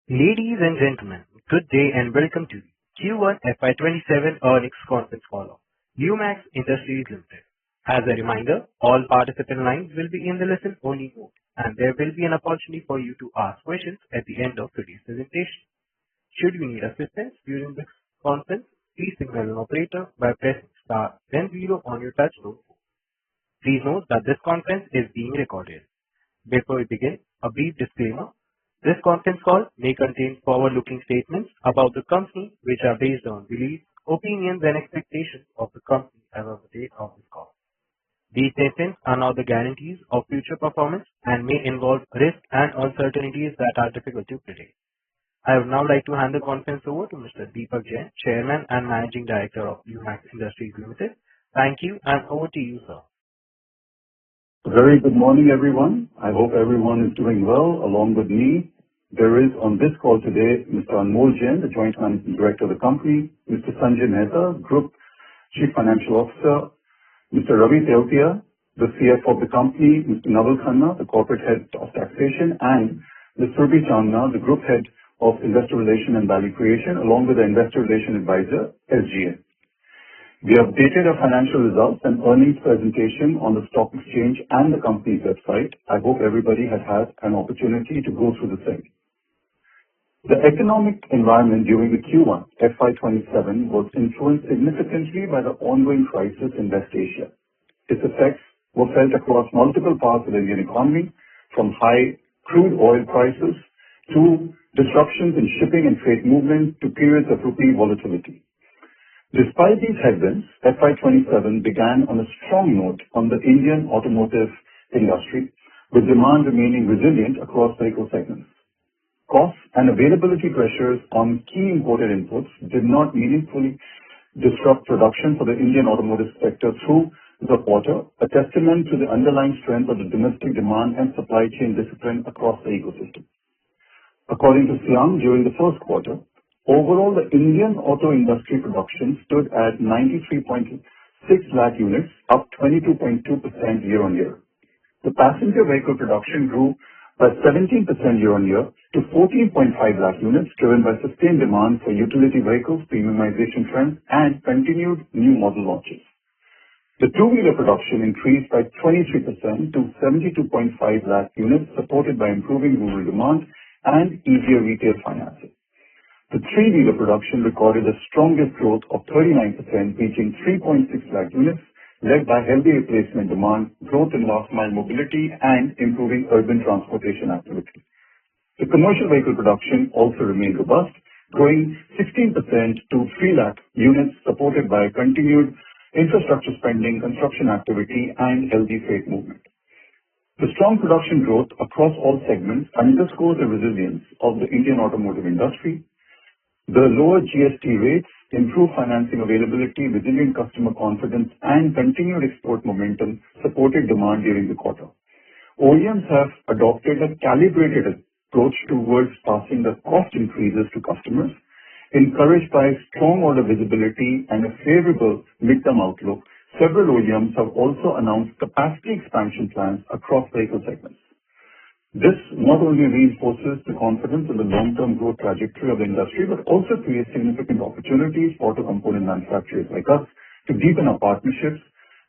Ladies and gentlemen, good day and welcome to Q1FY27 earnings conference call of Lumax Industries Ltd. As a reminder, all participant lines will be in the listen-only mode, and there will be an opportunity for you to ask questions at the end of today's presentation. Should you need assistance during this conference, please signal an operator by pressing star then zero on your touchtone phone. Please note that this conference is being recorded. Before we begin, a brief disclaimer. This conference call may contain forward-looking statements about the company which are based on beliefs, opinions, and expectations of the company as of the date of this call. These statements are not the guarantees of future performance and may involve risks and uncertainties that are difficult to predict. I would now like to hand the conference over to Mr. Deepak Jain, Chairman and Managing Director of Lumax Industries Ltd. Thank you, and over to you, sir. Very good morning, everyone. I hope everyone is doing well along with me. There is on this call today Mr. Anmol Jain, the Joint Managing Director of the company, Mr. Sanjay Mehta, Group Chief Financial Officer, Mr. Ravi Teotia, the CFO of the company, Mr. Naval Khanna, the Corporate Head of Taxation, and Ms. Surabhi Chandna, the Group Head of Investor Relations and Value Creation, along with the Investor Relations Advisor, SGA. We updated our financial results and earnings presentation on the stock exchange and the company's website. I hope everybody has had an opportunity to go through the same. The economic environment during the Q1 FY27 was influenced significantly by the ongoing crisis in West Asia. Its effects were felt across multiple parts of the Indian economy, from high crude oil prices to disruptions in shipping and freight movement to periods of rupee volatility. Despite these headwinds, FY27 began on a strong note on the Indian automotive industry, with demand remaining resilient across vehicle segments. Costs and availability pressures on key imported inputs did not meaningfully disrupt production for the Indian automotive sector through the quarter, a testament to the underlying strength of the domestic demand and supply chain discipline across the ecosystem. According to SIAM, during the first quarter, overall the Indian auto industry production stood at 93.6 lakh units, up 22.2% year-on-year. The passenger vehicle production grew by 17% year-on-year to 14.5 lakh units, driven by sustained demand for utility vehicles, premiumization trends, and continued new model launches. The two-wheeler production increased by 23% to 72.5 lakh units, supported by improving rural demand and easier retail financing. The three-wheeler production recorded the strongest growth of 39%, reaching 3.6 lakh units, led by healthy replacement demand, growth in last-mile mobility, and improving urban transportation activity. The commercial vehicle production also remained robust, growing 16% to 3 lakh units, supported by continued infrastructure spending, construction activity, and healthy freight movement. The strong production growth across all segments underscores the resilience of the Indian automotive industry. The lower GST rates, improved financing availability, resilient customer confidence, and continued export momentum supported demand during the quarter. OEMs have adopted a calibrated approach towards passing the cost increases to customers. Encouraged by strong order visibility and a favorable midterm outlook, several OEMs have also announced capacity expansion plans across vehicle segments. This not only reinforces the confidence in the long-term growth trajectory of the industry, but also creates significant opportunities for auto component manufacturers like us to deepen our partnerships,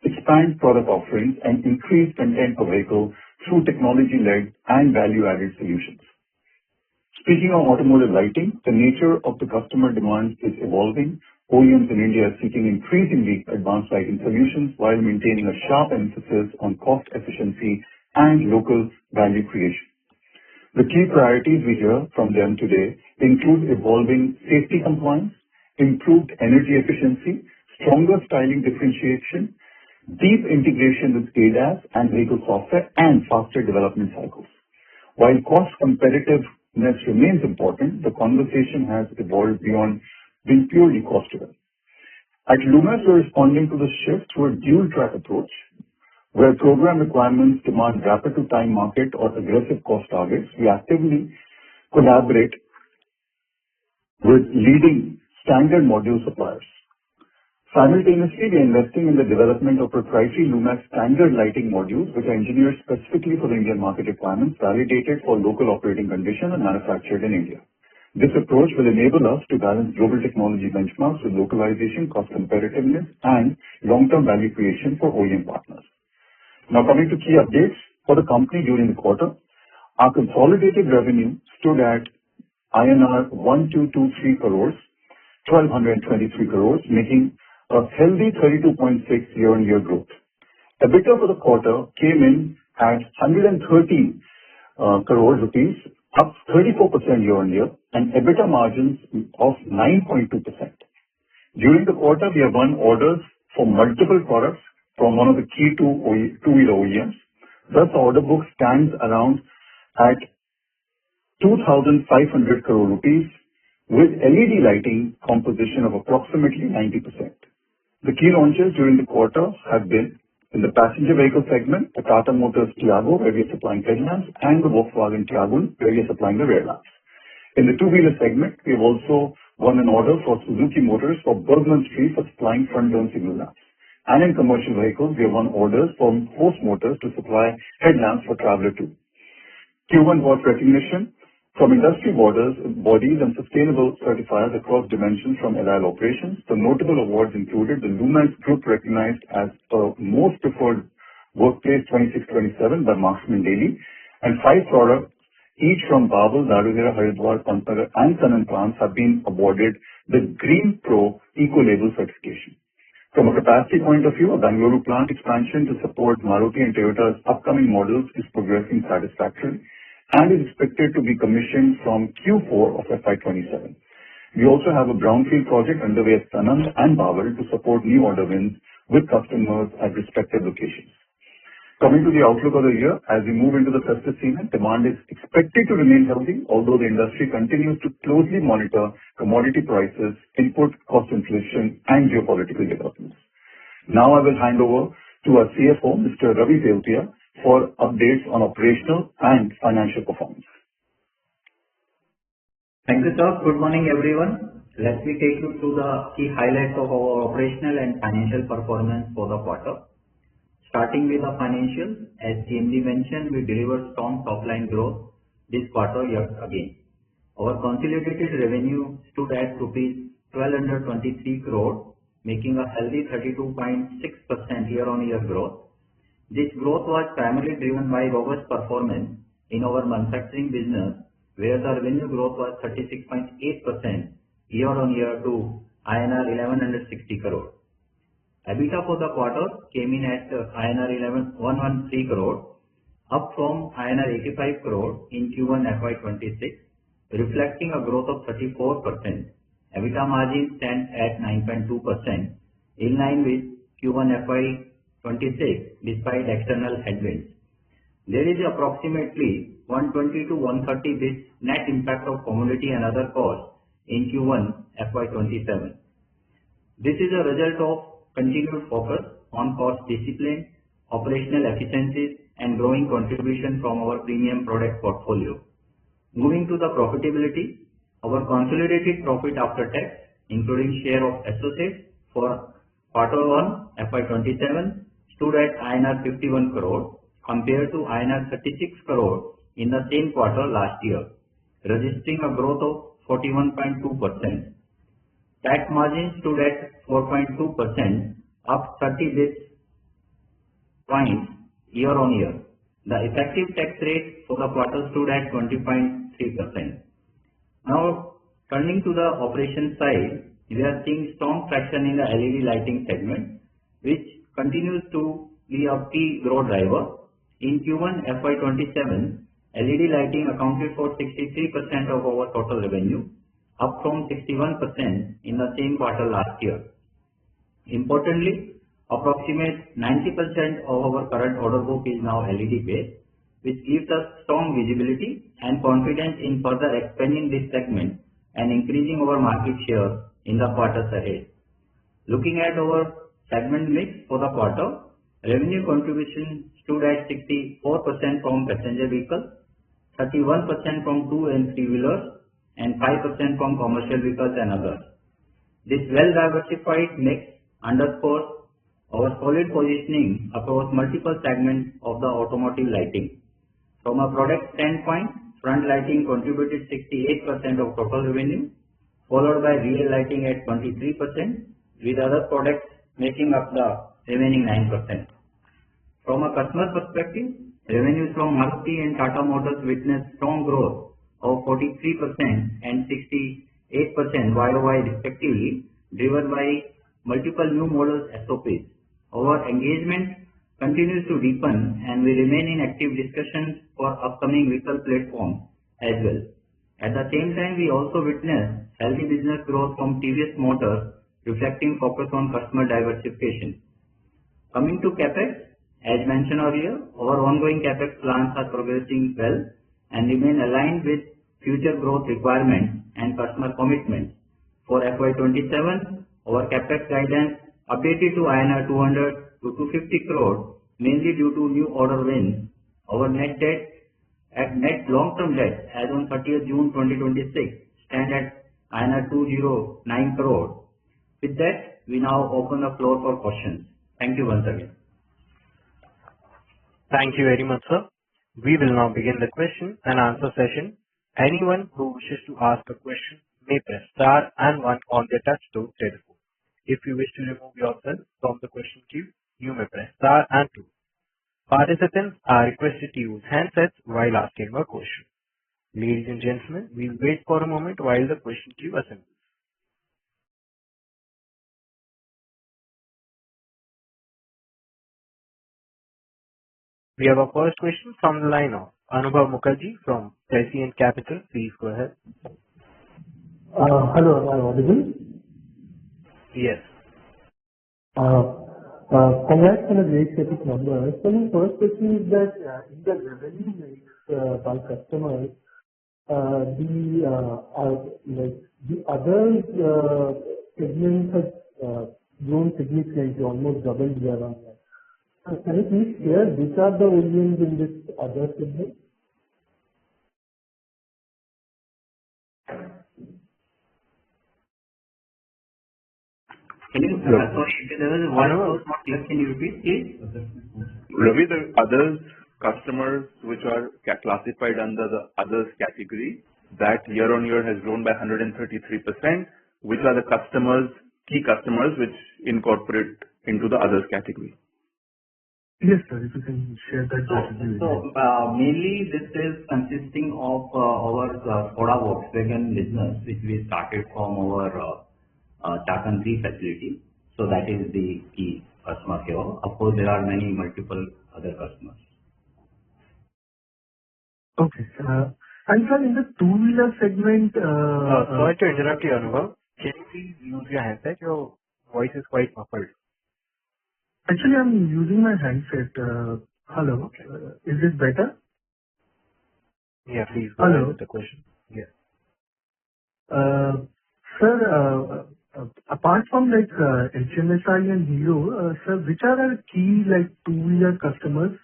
expand product offerings, and increase content per vehicle through technology-led and value-added solutions. Speaking of automotive lighting, the nature of the customer demand is evolving. OEMs in India are seeking increasingly advanced lighting solutions while maintaining a sharp emphasis on cost efficiency and local value creation. The key priorities we hear from them today include evolving safety compliance, improved energy efficiency, stronger styling differentiation, deep integration with ADAS and vehicle software, and faster development cycles. While cost competitiveness remains important, the conversation has evolved beyond being purely cost-driven. At Lumax, we're responding to the shift to a dual-track approach, where program requirements demand rapid-to-time market or aggressive cost targets. We actively collaborate with leading standard module suppliers. Simultaneously, we are investing in the development of proprietary Lumax standard lighting modules, which are engineered specifically for the Indian market requirements, validated for local operating conditions, and manufactured in India. This approach will enable us to balance global technology benchmarks with localization, cost competitiveness, and long-term value creation for OEM partners. Now coming to key updates for the company during the quarter. Our consolidated revenue stood at INR 1,223 crores, 1,223 crores, making a healthy 32.6 year-on-year growth. EBITDA for the quarter came in at 130 crore rupees, up 34% year-on-year, and EBITDA margins of 9.2%. During the quarter, we have won orders for multiple products from one of the key two-wheeler OEMs. Thus, the order book stands around at 2,500 crore rupees with LED lighting composition of approximately 90%. The key launches during the quarter have been in the passenger vehicle segment, the Tata Motors Tiago, where we are supplying headlamps, and the Volkswagen Tiguan, where we are supplying the rear lamps. In the two-wheeler segment, we have also won an order for Suzuki Motors for Bergman Street for supplying front-turn signal lamps. And in commercial vehicles, we have won orders from Horse Motors to supply headlamps for Traveller 2. Q1 got recognition from industry bodies and sustainable certifiers across dimensions from LIL operations. The notable awards included the Lumax Group recognized as a most preferred workplace 26-27 by Marksman Daily, and 5 products, each from Babel, Darugera, Haridwar, Pantnagar, and Sanan plants have been awarded the Green Pro Eco-Label certification. From a capacity point of view, a Bangalore plant expansion to support Maruti and Toyota's upcoming models is progressing satisfactorily and is expected to be commissioned from Q4 of FY27. We also have a brownfield project underway at Sanand and Babel to support new order wins with customers at respective locations. Coming to the outlook of the year, as we move into the festive season, demand is expected to remain healthy, although the industry continues to closely monitor commodity prices, input cost inflation, and geopolitical developments. Now I will hand over to our CFO, Mr. Ravi Teotia, for updates on operational and financial performance. Thank you, sir. Good morning, everyone. Let me take you through the key highlights of our operational and financial performance for the quarter. Starting with the financials, as CMD mentioned, we delivered strong top-line growth this quarter yet again. Our consolidated revenue stood at rupees 1,223 crore, making a healthy 32.6% year-on-year growth. This growth was primarily driven by robust performance in our manufacturing business, where the revenue growth was 36.8% year-on-year to INR 1,160 crore. EBITDA for the quarter came in at INR 113 crore, up from INR 85 crore in Q1FY26, reflecting a growth of 34%. EBITDA margin stands at 9.2%, in line with Q1FY26 despite external headwinds. There is approximately 120 to 130 basis net impact of commodity and other costs in Q1FY27. This is a result of continued focus on cost discipline, operational efficiencies, and growing contribution from our premium product portfolio. Moving to the profitability, our consolidated profit after tax, including share of associates for Q1 FY27, stood at INR 51 crore compared to INR 36 crore in the same quarter last year, registering a growth of 41.2%. Tax margin stood at 4.2%, up 30 basis points year-on-year. The effective tax rate for the quarter stood at 20.3%. Now, turning to the operation side, we are seeing strong traction in the LED lighting segment, which continues to be a key growth driver. In Q1 FY27, LED lighting accounted for 63% of our total revenue, up from 61% in the same quarter last year. Importantly, approximately 90% of our current order book is now LED based, which gives us strong visibility and confidence in further expanding this segment and increasing our market share in the quarters ahead. Looking at our segment mix for the quarter, revenue contribution stood at 64% from passenger vehicles, 31% from two and three-wheelers, and 5% from commercial vehicles and others. This well-diversified mix underscores our solid positioning across multiple segments of the automotive lighting. From a product standpoint, front lighting contributed 68% of total revenue, followed by rear lighting at 23%, with other products making up the remaining 9%. From a customer perspective, revenues from Maruti and Tata Motors witnessed strong growth of 43% and 68% YOY respectively, driven by multiple new models SOPs. Our engagement continues to deepen, and we remain in active discussions for upcoming vehicle platforms as well. At the same time, we also witnessed healthy business growth from TVS Motors, reflecting focus on customer diversification. Coming to CapEx, as mentioned earlier, our ongoing CapEx plans are progressing well and remain aligned with future growth requirements and customer commitments. For FY27, our CapEx guidance updated to INR 200 to 250 crore, mainly due to new order wins. Our net long-term debt as on 30th June 2026 stand at INR 209 crore. With that, we now open the floor for questions. Thank you once again. Thank you very much, sir. We will now begin the question and answer session. Anyone who wishes to ask a question may press star and one on their touchtone telephone. If you wish to remove yourself from the question queue, you may press star and two. Participants are requested to use handsets while asking a question. Ladies and gentlemen, we'll wait for a moment while the question queue assembles. We have our first question from the line of Anubhav Mukherjee from Prescient Capital. Please go ahead. Hello, am I audible? Yes. Congrats on a great set of numbers. So my first question is that in the revenue mix by customers, the other segments have grown significantly, almost doubled year-on-year. Can you please share which are the OEMs in this other segment? Sorry, there was one was not clear. Can you repeat, please? Ravi, the others customers which are classified under the others category, that year-on-year has grown by 133%, which are the key customers which incorporate into the others category. Yes, sir. If you can share that. Mainly this is consisting of our Skoda Volkswagen business, which we started from our Chakan 3 facility. So that is the key customer here. Of course, there are many multiple other customers. Okay. And sir, in the two-wheeler segment... sorry to interrupt you, Anubhav. Can you please use your handset? Your voice is quite muffled. Actually, I'm using my handset. Hello. Okay. Is this better? Yeah, please go ahead with the question. Yeah. Sir, apart from HMSI and Hero, sir, which are our key two-wheeler customers?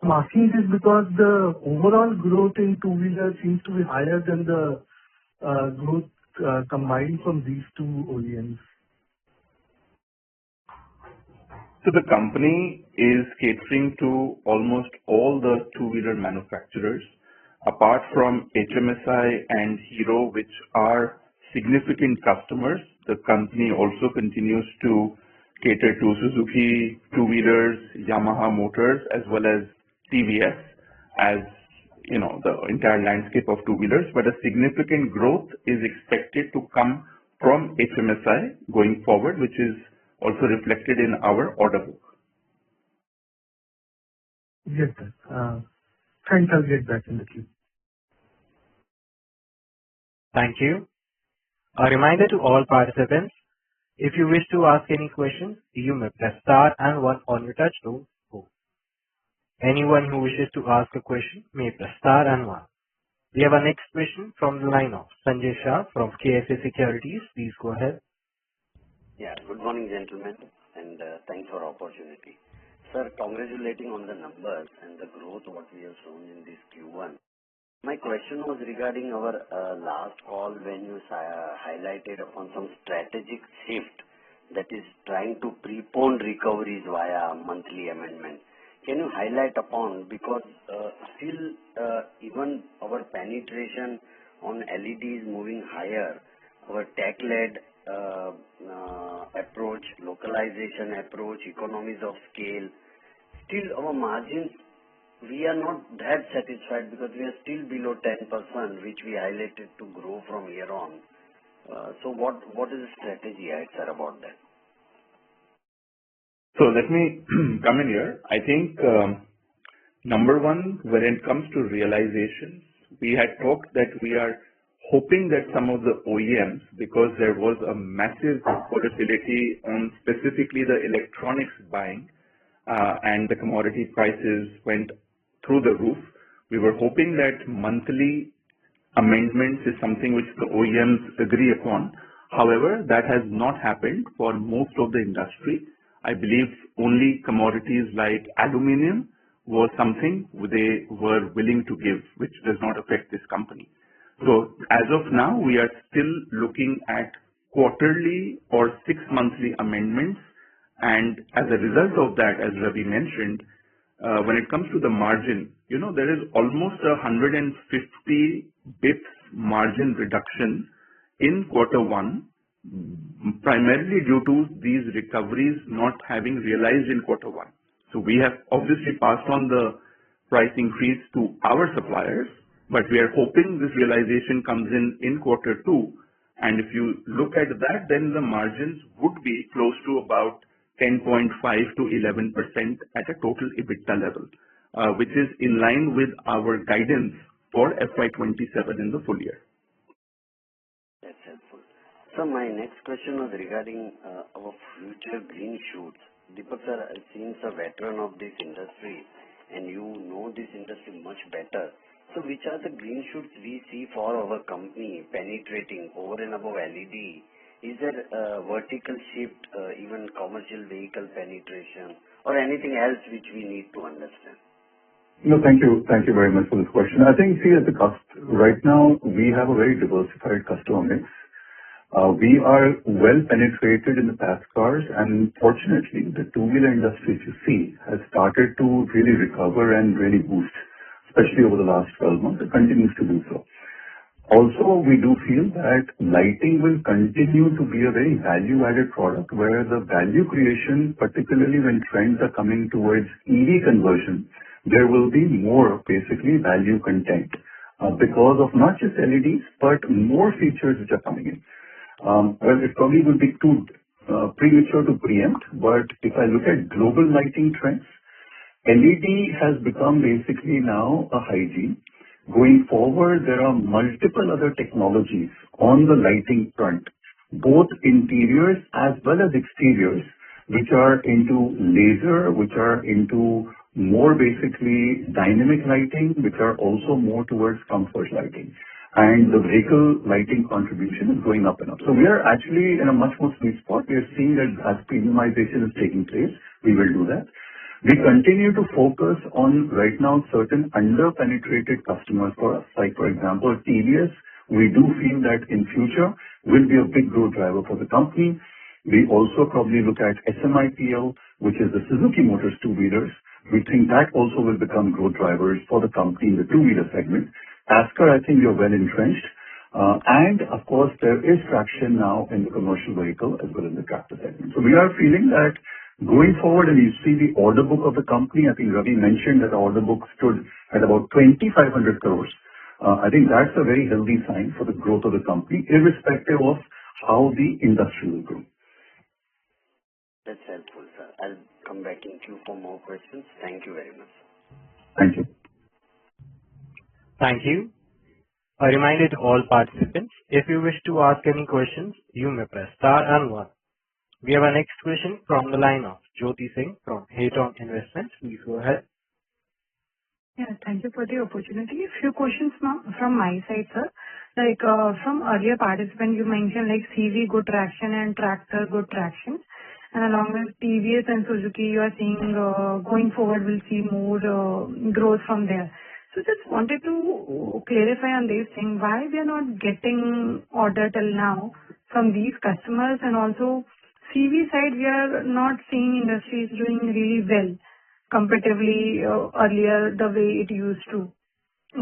I'm asking this because the overall growth in two-wheeler seems to be higher than the growth combined from these two OEMs. So the company is catering to almost all the two-wheeler manufacturers. Apart from HMSI and Hero, which are significant customers, the company also continues to cater to Suzuki two-wheelers, Yamaha Motors, as well as TVS, as the entire landscape of two-wheelers. But a significant growth is expected to come from HMSI going forward, which is also reflected in our order book. Yes, sir. Thanks. I'll get back in the queue. Thank you. A reminder to all participants, if you wish to ask any questions, you may press star and one on your touchtone phone. Anyone who wishes to ask a question may press star and one. We have our next question from the line of Sanjay Shah from KSA Securities. Please go ahead. Yeah. Good morning, gentlemen, and thanks for the opportunity. Sir, congratulating on the numbers and the growth what we have shown in this Q1. My question was regarding our last call when you highlighted upon some strategic shift that is trying to prepone recoveries via monthly amendment. can you highlight upon, because still even our penetration on LED is moving higher, our tech-led approach, localization approach, economies of scale, still our margins, we are not that satisfied because we are still below 10%, which we highlighted to grow from here on. So what is the strategy, sir, about that? So let me come in here. I think number one, when it comes to realizations, we had talked that we are hoping that some of the OEMs, because there was a massive volatility on specifically the electronics buying and the commodity prices went through the roof, we were hoping that monthly amendments is something which the OEMs agree upon. However, that has not happened for most of the industry. I believe only commodities like aluminium was something they were willing to give, which does not affect this company. So as of now, we are still looking at quarterly or 6-monthly amendments. And as a result of that, as Ravi mentioned, when it comes to the margin, there is almost 150 bips margin reduction in quarter one, primarily due to these recoveries not having realized in quarter one. So we have obviously passed on the price increase to our suppliers, but we are hoping this realization comes in quarter two. And if you look at that, then the margins would be close to about 10.5 to 11% at a total EBITDA level, which is in line with our guidance for FY27 in the full year. That's helpful. So my next question was regarding our future green shoots. Deepak sir, seems a veteran of this industry, and you know this industry much better. So which are the green shoots we see for our company penetrating over and above LED? Is there a vertical shift, even commercial vehicle penetration, or anything else which we need to understand? No, thank you. Thank you very much for this question. I think, see, right now, we have a very diversified customer mix. We are well penetrated in the past cars, and fortunately, the two-wheeler industry, as you see, has started to really recover and really boost, especially over the last 12 months. It continues to do so. Also, we do feel that lighting will continue to be a very value-added product where the value creation, particularly when trends are coming towards EV conversion, there will be more basically value content because of not just LEDs, but more features which are coming in. Well, it probably would be too premature to preempt, but if I look at global lighting trends, LED has become basically now a hygiene. Going forward, there are multiple other technologies on the lighting front, both interiors as well as exteriors, which are into laser, which are into more basically dynamic lighting, which are also more towards comfort lighting. And the vehicle lighting contribution is going up and up. So we are actually in a much more sweet spot. We are seeing that as premiumization is taking place, we will do that. We continue to focus on right now certain under-penetrated customers for us. Like, for example, TVS, we do feel that in future will be a big growth driver for the company. We also probably look at SMIPL, which is the Suzuki Motors two-wheelers. We think that also will become growth drivers for the company in the two-wheeler segment. Ascar, I think you're well entrenched. And of course, there is traction now in the commercial vehicle as well as the tractor segment. So we are feeling that going forward, and you see the order book of the company, I think Ravi mentioned that the order book stood at about 2,500 crores. I think that's a very healthy sign for the growth of the company, irrespective of how the industry will grow. That's helpful, sir. I'll come back in queue for more questions. Thank you very much. Thank you. Thank you. A reminder to all participants, if you wish to ask any questions, you may press star and 1. We have our next question from the line of Jyoti Singh from Haton Investments. Please go ahead. Yeah, thank you for the opportunity. A few questions from my side, sir. Like from earlier participant, you mentioned like CV good traction and tractor good traction. And along with TVS and Suzuki, you are seeing going forward, we'll see more growth from there. So just wanted to clarify on this thing, why we are not getting order till now from these customers, and also CV side, we are not seeing industries doing really well comparatively earlier the way it used to.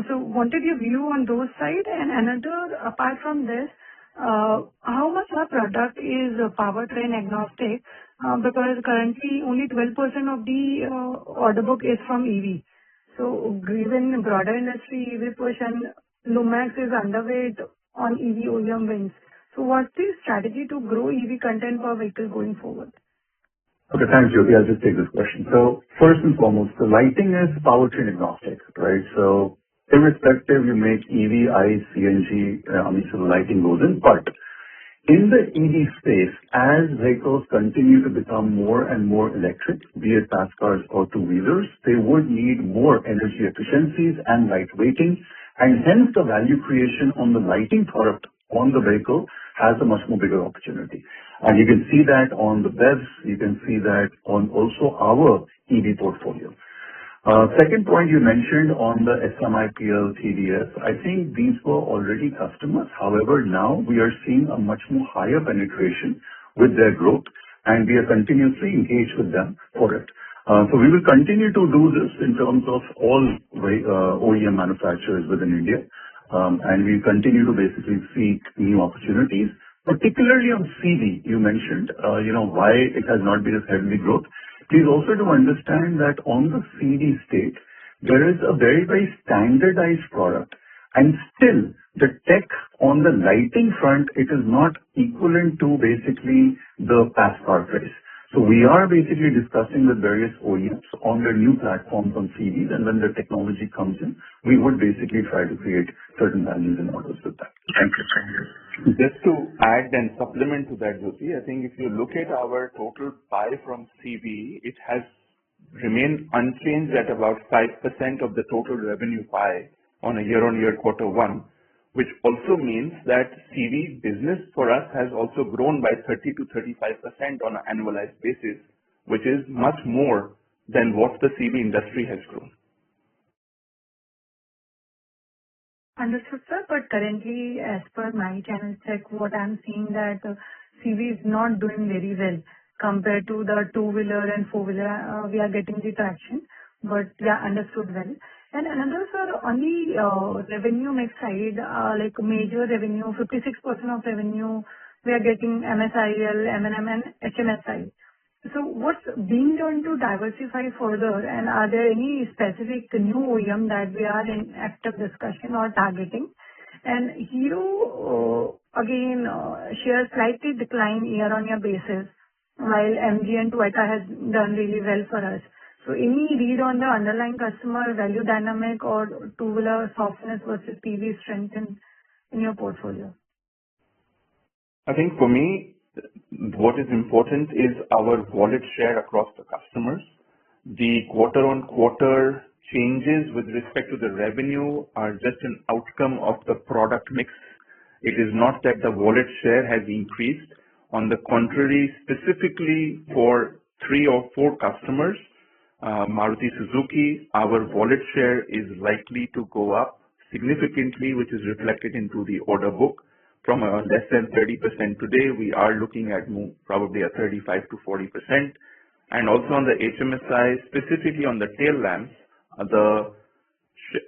So wanted your view on those side. And another, apart from this, how much our product is powertrain agnostic? Because currently only 12% of the order book is from EV. So given broader industry EV push and Lumax is underweight on EV OEM wins. So what's the strategy to grow EV content per vehicle going forward? Okay, thanks, Jyoti. I'll just take this question. So first and foremost, the lighting is powertrain agnostic, right? So irrespective, you make EV, ICE, CNG, so the lighting goes in. But in the EV space, as vehicles continue to become more and more electric, be it pass cars or two-wheelers, they would need more energy efficiencies and lightweighting, and hence the value creation on the lighting product on the vehicle has a much more bigger opportunity. And you can see that on the BEVs, you can see that on also our EV portfolio. Second point you mentioned on the SMIPL TDS, I think these were already customers. However, now we are seeing a much more higher penetration with their growth, and we are continuously engaged with them for it. So we will continue to do this in terms of all OEM manufacturers within India, and we continue to basically seek new opportunities, particularly on CV. You mentioned, why it has not been as heavily growth. Please also to understand that on the CD state, there is a very, very standardized product, and still the tech on the lighting front, it is not equivalent to basically the pass car price. So we are basically discussing with various OEMs on their new platforms on CVs, and when the technology comes in, we would basically try to create certain values and orders with that. Thank you. Just to add and supplement to that, Jyoti, I think if you look at our total pie from CV, it has remained unchanged at about 5% of the total revenue pie on a year-on-year quarter one, which also means that CV business for us has also grown by 30 to 35% on an annualized basis, which is much more than what the CV industry has grown. Understood, sir. But currently, as per my channel check, what I'm seeing that CV is not doing very well compared to the two-wheeler and four-wheeler. We are getting the traction, but yeah, understood well. And another, sir, on the revenue mix side, like major revenue, 56% of revenue, we are getting MSIL, M&M, and HMSI. So what's being done to diversify further, and are there any specific new OEM that we are in active discussion or targeting? And Hero, again, shares slightly decline year-on-year basis, while MG and Toyota has done really well for us. So any read on the underlying customer value dynamic or two-wheeler softness versus PV strength in your portfolio? I think for me, what is important is our wallet share across the customers. The quarter-on-quarter changes with respect to the revenue are just an outcome of the product mix. It is not that the wallet share has increased. On the contrary, specifically for 3 or 4 customers, Maruti Suzuki, our wallet share is likely to go up significantly, which is reflected into the order book. From less than 30% today, we are looking at probably a 35 to 40%. And also on the HMSI, specifically on the tail lamps, the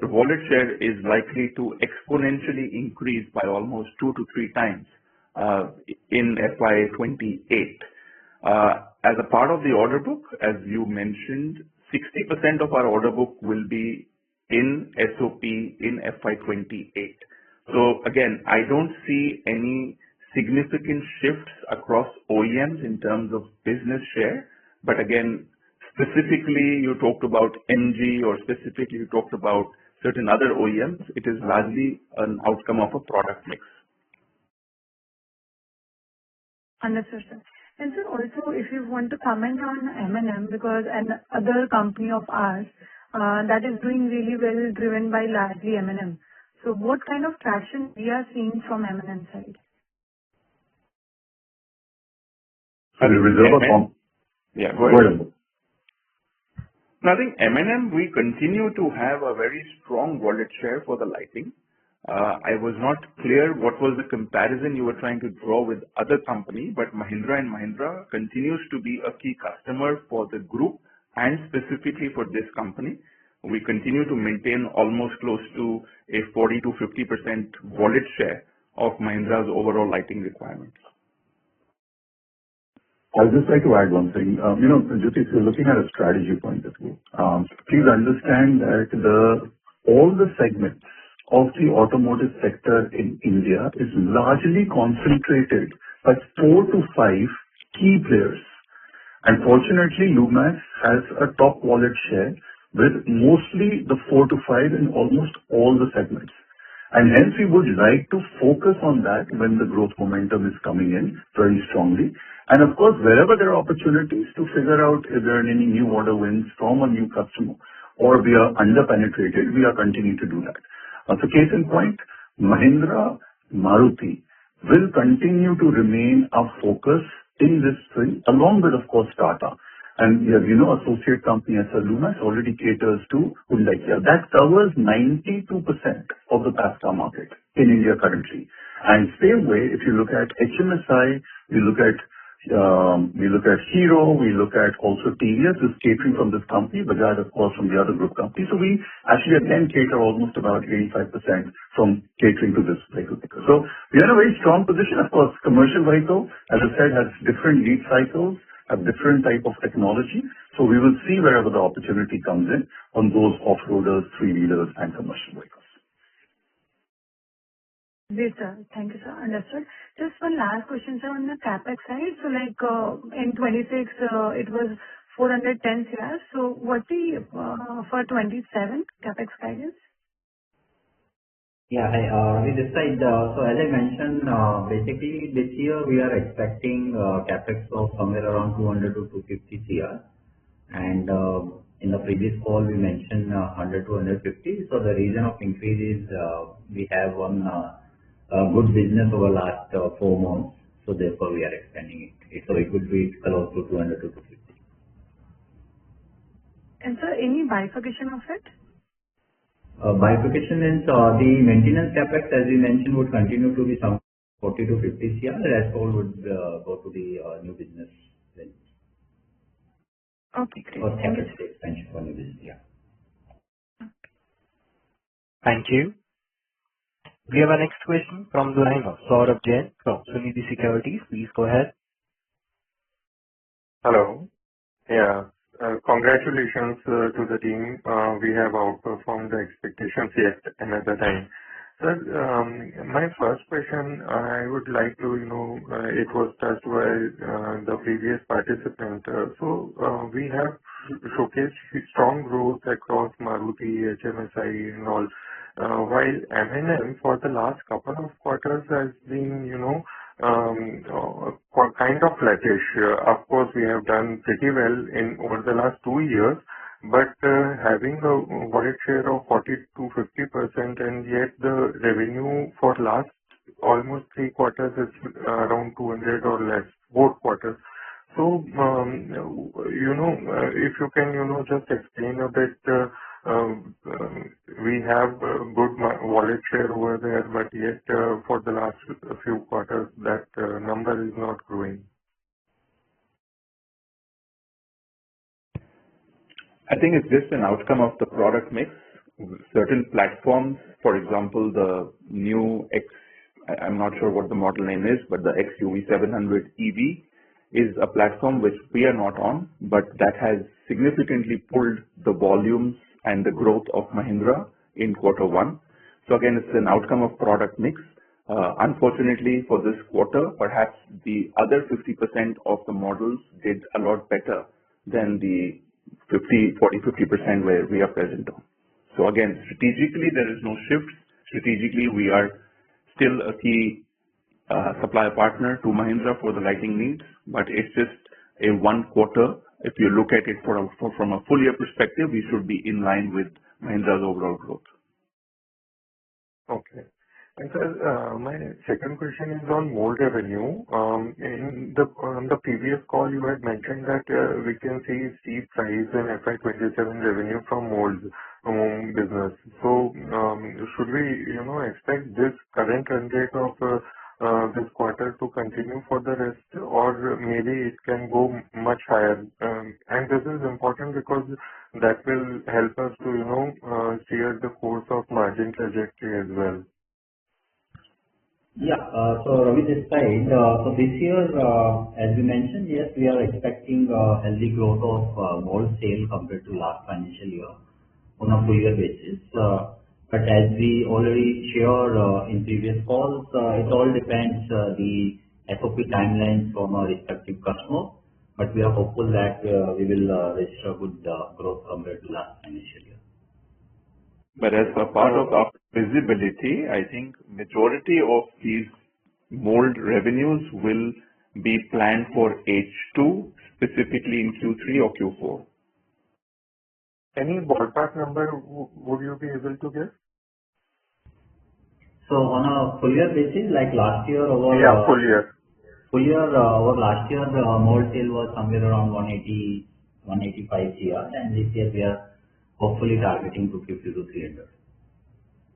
wallet share is likely to exponentially increase by almost 2 to 3 times in FY28. As a part of the order book, as you mentioned, 60% of our order book will be in SOP in FY28. So again, I don't see any significant shifts across OEMs in terms of business share. But again, specifically you talked about MG or specifically you talked about certain other OEMs. It is largely an outcome of a product mix. Understood, sir. And sir, also if you want to comment on M&M, because another company of ours that is doing really well, driven by largely M&M. So what kind of traction we are seeing from M&M side? I will reserve a comment. Yeah, go ahead. Now, I think M&M, we continue to have a very strong wallet share for the lighting. I was not clear what was the comparison you were trying to draw with other company, but Mahindra & Mahindra continues to be a key customer for the group and specifically for this company, we continue to maintain almost close to a 40 to 50% wallet share of Mahindra's overall lighting requirements. I'd just like to add one thing. Jyoti, if you're looking at a strategy point of view, please understand that all the segments of the automotive sector in India is largely concentrated by 4 to 5 key players. And fortunately, Lumax has a top wallet share with mostly the 4 to 5 in almost all the segments. And hence, we would like to focus on that when the growth momentum is coming in very strongly. And of course, wherever there are opportunities to figure out if there are any new order wins from a new customer or we are under-penetrated, we are continuing to do that. So case in point, Mahindra, Maruti will continue to remain our focus in this thing, along with, of course, Tata. And associate company as Lumax already caters to Hyundai. That covers 92% of the passenger car market in India currently. And same way, if you look at HMSI, we look at Hero, we look at also TVS is catering from this company, Bajaj, of course, from the other group company. So we actually again cater almost about 85% from catering to this vehicle maker. So we are in a very strong position. Of course, commercial vehicle, as I said, has different lead cycles, have different type of technology. So we will see wherever the opportunity comes in on those off-roaders, three-wheelers, and commercial vehicles. Great, sir. Thank you, sir. Understood. Just one last question, sir, on the CapEx side. So in 26, it was 410 crores. So what for 27 CapEx guidance? Yeah, hi, this side, so as I mentioned, basically this year we are expecting capex of somewhere around 200 to 250 crore, and in the previous call we mentioned 100 to 150. So the reason of increase is we have one good business over last 4 months, so therefore we are expanding it. So it would be close to 200 to 250. And sir, any bifurcation of it? Bifurcation means the maintenance capex, as we mentioned, would continue to be some 40 to 50 crore. The rest all would go to the new business. Okay, great. Or capacity expansion for new business, yeah. Thank you. We have our next question from the line of Saurabh Jain from Sunidhi Securities. Please go ahead. Hello. Yeah. Congratulations to the team. We have outperformed the expectations yet another time. Sir, my first question, I would like to, it was touched by the previous participant. So we have showcased strong growth across Maruti, HMSI and all, while M&M for the last couple of quarters has been, kind of flattish. Of course, we have done pretty well in over the last 2 years, but having a wallet share of 40 to 50%, and yet the revenue for last almost 3 quarters is around 200 or less, 4 quarters. So, if you can, just explain a bit. We have good wallet share over there, but yet for the last few quarters, that number is not growing. I think it's just an outcome of the product mix. Certain platforms, for example, the new I'm not sure what the model name is, but the XUV700 EV is a platform which we are not on, but that has significantly pulled the volumes and the growth of Mahindra in Q1. So again, it's an outcome of product mix. Unfortunately for this quarter, perhaps the other 50% of the models did a lot better than the 40, 50% where we are present on. So again, strategically, there is no shift. Strategically, we are still a key supplier partner to Mahindra for the lighting needs, but it's just a 1 quarter. If you look at it from a full year perspective, we should be in line with Mahindra's overall growth. Okay. And sir, my second question is on mold revenue. On the previous call, you had mentioned that we can see steep rise in FY27 revenue from molds business. So should we, expect this current run rate of this quarter to continue for the rest, or maybe it can go much higher? And this is important because that will help us to, steer the course of margin trajectory as well. Yeah. So Ravi, this side, so this year, as we mentioned, yes, we are expecting healthy growth of mold sale compared to last financial year on a full year basis. But as we already shared in previous calls, it all depends the SOP timelines from our respective customer. But we are hopeful that we will register good growth compared to last financial year. But as a part of our visibility, I think majority of these mold revenues will be planned for H2, specifically in Q3 or Q4. Any ballpark number would you be able to give? So on a full year basis, like last year, full year. Full year, over last year, the mold sale was somewhere around 180, 185 CR, and this year we are hopefully targeting 250 to 300.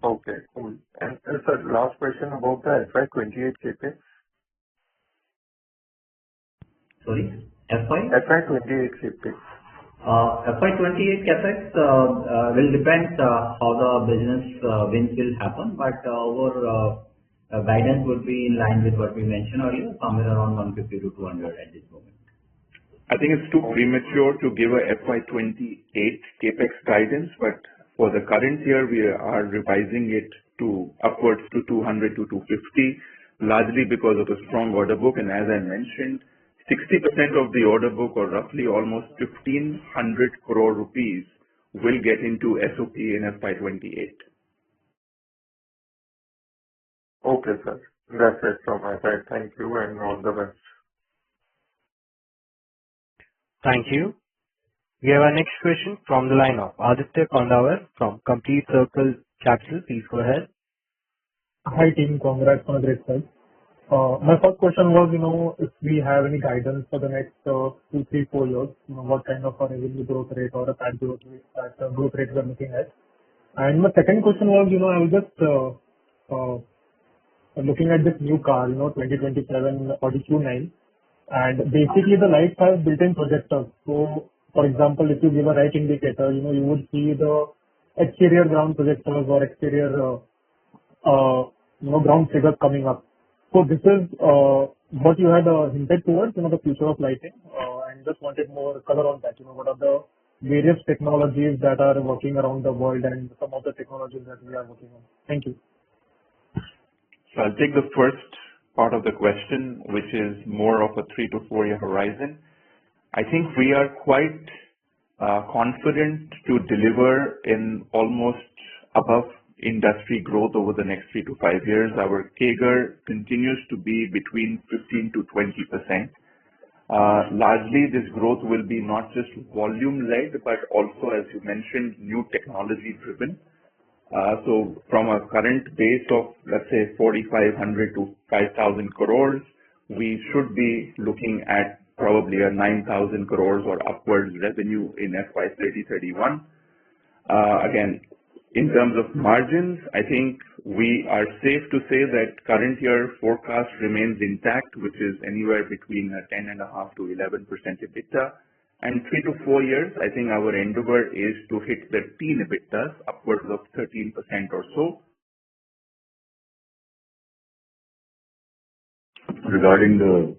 Okay, cool. And sir, last question about the FY28 CapEx. Sorry, FY28 CapEx. FY28 CapEx will depend how the business wins will happen, but our guidance would be in line with what we mentioned earlier, somewhere around 150 to 200 at this moment. I think it's too premature to give a FY28 CapEx guidance, but for the current year, we are revising it to upwards to 200 to 250, largely because of a strong order book. And as I mentioned, 60% of the order book, or roughly almost 1,500 crore rupees, will get into SOP in FY28. Okay, sir. That's it from my side. Thank you and all the best. Thank you. We have our next question from the line of Aditya Kondawar from Complete Circle Capital. Please go ahead. Hi team, congrats on a great side. My first question was, if we have any guidance for the next 2, 3, 4 years, what kind of a revenue growth rate or a PAT growth rate we are looking at. And my second question was, I was just looking at this new car, 2027 Audi Q9, and basically the lights have built-in projectors. So, for example, if you give a right indicator, you would see the exterior ground projectors or exterior, ground figures coming up. So this is what you had hinted towards, the future of lighting, and just wanted more color on that. What are the various technologies that are working around the world and some of the technologies that we are working on? Thank you. So I'll take the first part of the question, which is more of a 3 to 4 year horizon. I think we are quite confident to deliver in almost above industry growth over the next 3 to 5 years. Our CAGR continues to be between 15 to 20%. Largely, this growth will be not just volume-led, but also, as you mentioned, new technology-driven. So from a current base of, let's say, 4,500 to 5,000 crores, we should be looking at probably a 9,000 crores or upwards revenue in FY 30-31. Again, in terms of margins, I think we are safe to say that current year forecast remains intact, which is anywhere between a 10.5 to 11% EBITDA. And 3 to 4 years, I think our endeavor is to hit the teen EBITDAs upwards of 13% or so. Regarding the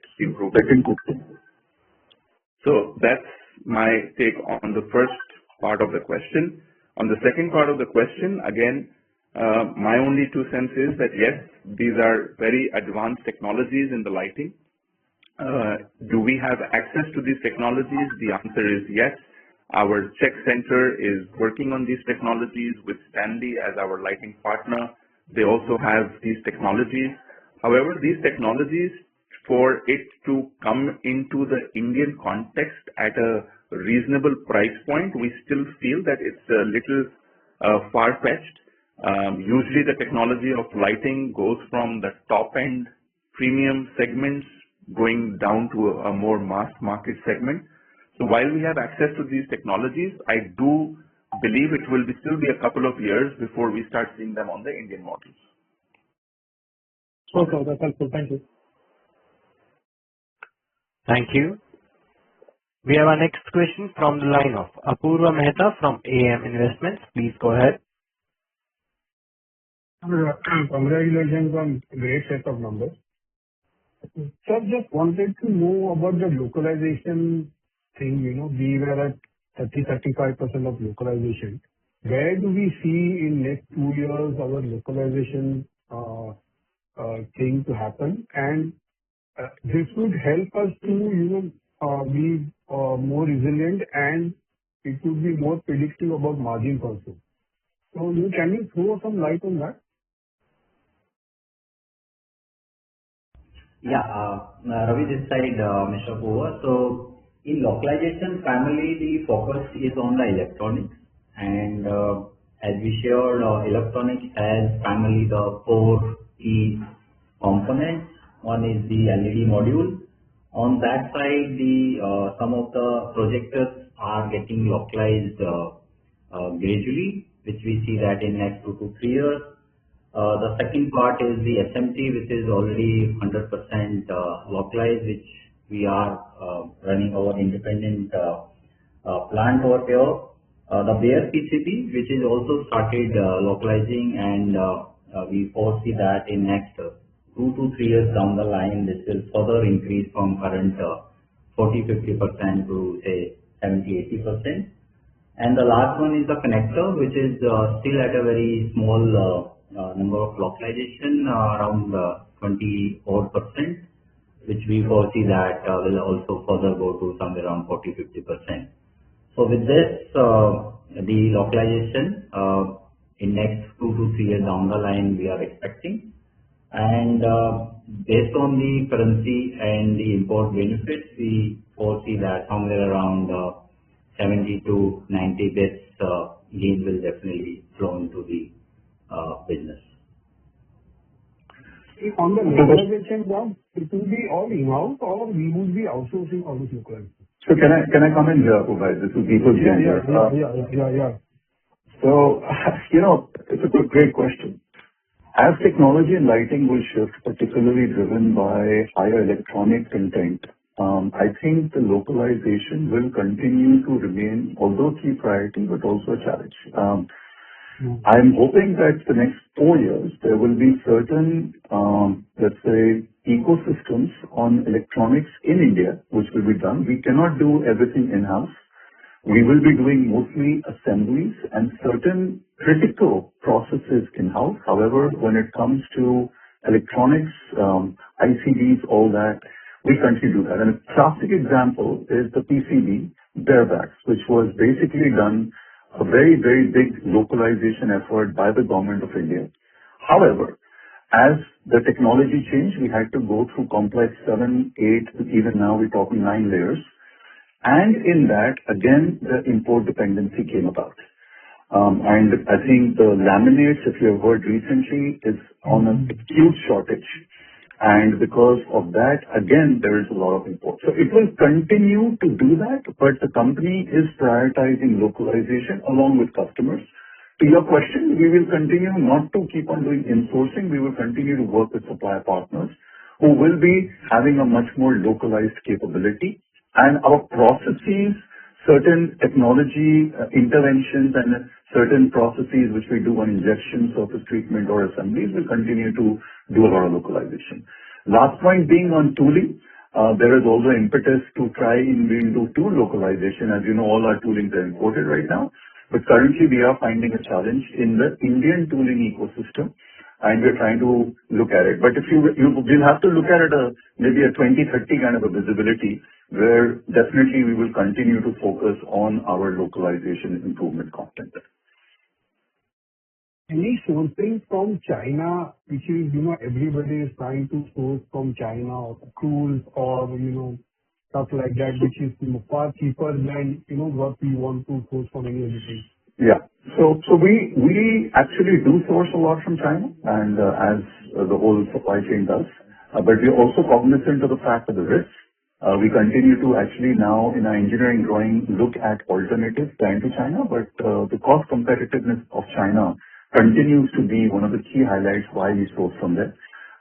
second question. So that's my take on the first part of the question. On the second part of the question, again, my only 2 cents is that yes, these are very advanced technologies in the lighting. Do we have access to these technologies? The answer is yes. Our check center is working on these technologies with Stanley as our lighting partner. They also have these technologies. However, these technologies, for it to come into the Indian context at a reasonable price point, we still feel that it's a little far-fetched. Usually the technology of lighting goes from the top-end premium segments going down to a more mass market segment. So while we have access to these technologies, I do believe it will still be a couple of years before we start seeing them on the Indian models. Okay, that's helpful. Thank you. Thank you. We have our next question from the line of Apurva Mehta from AM Investments. Please go ahead. Congratulations on great set of numbers. Sir, just wanted to know about the localization thing. We were at 30%-35% of localization. Where do we see in next 2 years our localization thing to happen? And this would help us to be more resilient, and it would be more predictive about margins also. So can you throw some light on that? Yeah. Ravi this side, Mr. Pova. So in localization, primarily the focus is on the electronics. And as we shared, electronics has primarily the 4 key components. One is the LED module. On that side, some of the projectors are getting localized gradually, which we see that in next 2 to 3 years. The second part is the SMT, which is already 100% localized, which we are running our independent plant over here. The bare PCB, which is also started localizing, and we foresee that in next 2 to 3 years down the line, this will further increase from current 40-50% to say 70-80%. And the last one is the connector, which is still at a very small number of localization, around 20%, which we foresee that will also further go to somewhere around 40-50%. So with this, the localization in next 2 to 3 years down the line, we are expecting. And based on the currency and the import benefits, we foresee that somewhere around 70 to 90 bits gain will definitely flow into the business. On the localization one, it will be all in-house, or we will be outsourcing all this localization? So can I come in here, Ubhay? This is Deepak Jain here. Yeah. So, it's a great question. As technology and lighting will shift, particularly driven by higher electronic content, I think the localization will continue to remain, although key priority, but also a challenge. I'm hoping that the next 4 years, there will be certain, let's say, ecosystems on electronics in India, which will be done. We cannot do everything in-house. We will be doing mostly assemblies and certain critical processes in-house. However, when it comes to electronics, ICDs, all that, we continue to do that. And a classic example is the PCB barebacks, which was basically done a very, very big localization effort by the government of India. However, as the technology changed, we had to go through complex 7, 8, even now we're talking 9 layers. And in that, again, the import dependency came about. And I think the laminates, if you have heard recently, is on an acute shortage. And because of that, again, there is a lot of import. So it will continue to do that, but the company is prioritizing localization along with customers. To your question, we will continue not to keep on doing insourcing. We will continue to work with supplier partners who will be having a much more localized capability. And our processes, certain technology interventions and certain processes which we do on injection, surface treatment or assemblies will continue to do a lot of localization. Last point being on tooling, there is also impetus to try and do tool localization. As you know, all our toolings are imported right now, but currently we are finding a challenge in the Indian tooling ecosystem, and we're trying to look at it. But if you will have to look at it maybe a 20-30 kind of a visibility, where definitely we will continue to focus on our localization improvement content. Any sourcing from China, which is, everybody is trying to source from China, or tools or, stuff like that, which is far cheaper than, what we want to source from any other thing? Yeah. So we actually do source a lot from China, and as the whole supply chain does, but we're also cognizant of the fact of the risks. We continue to actually now in our engineering drawing look at alternatives trying to China, but the cost competitiveness of China continues to be one of the key highlights why we source from there.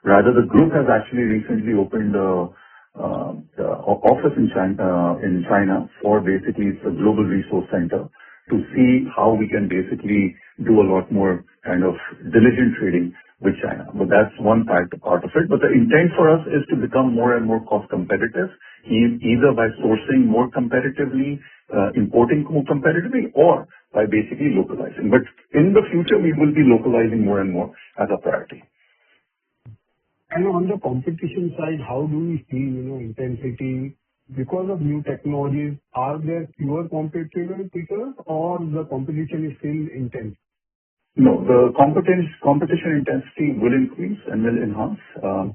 Rather, the group has actually recently opened the office in China for basically it's a global resource center to see how we can basically do a lot more kind of diligent trading with China. But that's one part of it. But the intent for us is to become more and more cost competitive, either by sourcing more competitively, importing more competitively, or by basically localizing. But in the future, we will be localizing more and more as a priority. And on the competition side, how do we see, intensity? Because of new technologies, are there fewer competitors or the competition is still intense? No, the competition intensity will increase and will enhance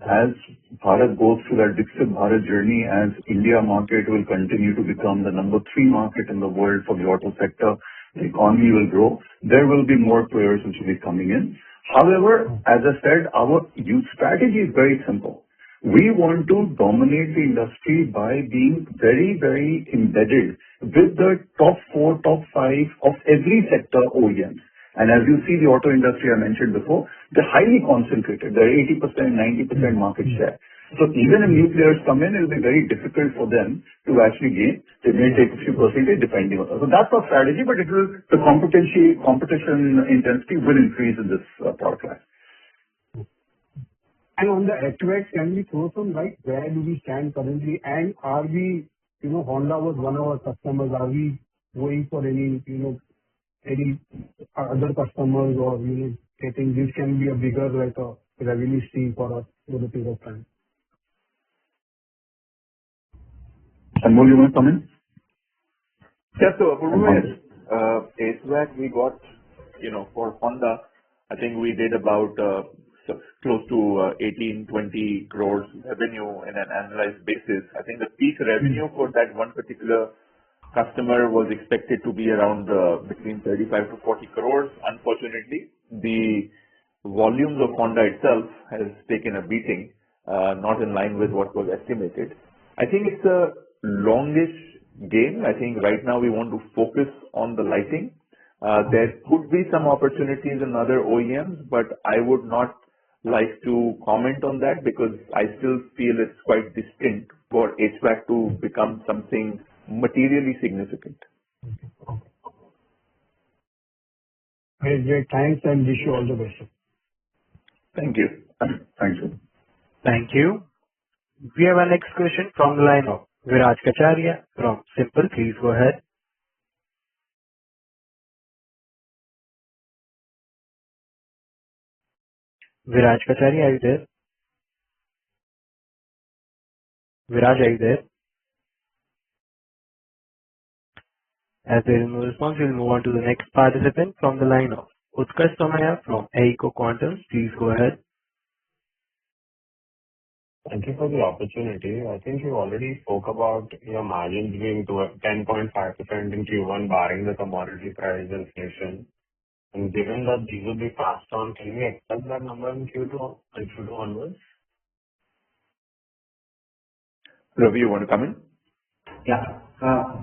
as Bharat goes through that Viksit Bharat journey, as India market will continue to become the number 3 market in the world for the auto sector. The economy will grow. There will be more players which will be coming in. However, as I said, our youth strategy is very simple. We want to dominate the industry by being very, very embedded with the top 4, top 5 of every sector OEMs. And as you see, the auto industry I mentioned before, they're highly concentrated. They're 80%, 90% market share. So even if new players come in, it will be very difficult for them to actually gain. They may take a few percentage depending on that. So that's our strategy, but the competition intensity will increase in this product line. And on the HVAC, can we throw some light? Where do we stand currently? And are we, Honda was one of our customers. Are we going for any other customers or, getting this can be a bigger revenue stream for us over the period of time? Anmol, you want to come in? Yeah, so HVAC we got, for Honda, I think we did about close to 18-20 crores revenue in an annualized basis. I think the peak revenue for that one particular customer was expected to be around between 35 to 40 crores. Unfortunately, the volumes of Honda itself has taken a beating, not in line with what was estimated. I think it's a longish game. I think right now we want to focus on the lighting. There could be some opportunities in other OEMs, but I would not like to comment on that because I still feel it's quite distinct for HVAC to become something materially significant. Great. Thanks, and wish you all the best. Thank you. Thank you. Thank you. We have our next question from the line of Viraj Kacharia from Simple. Please go ahead. Viraj Kacharia, are you there? Viraj, are you there? As there is no response, we'll move on to the next participant from the line of Utkarsh Somaiya from Eiko Quantum. Please go ahead. Thank you for the opportunity. I think you already spoke about your margins being to 10.5% in Q1, barring the commodity price inflation. And given that these will be passed on, can we expect that number in Q2 onwards? Ravi, you want to come in? Yeah.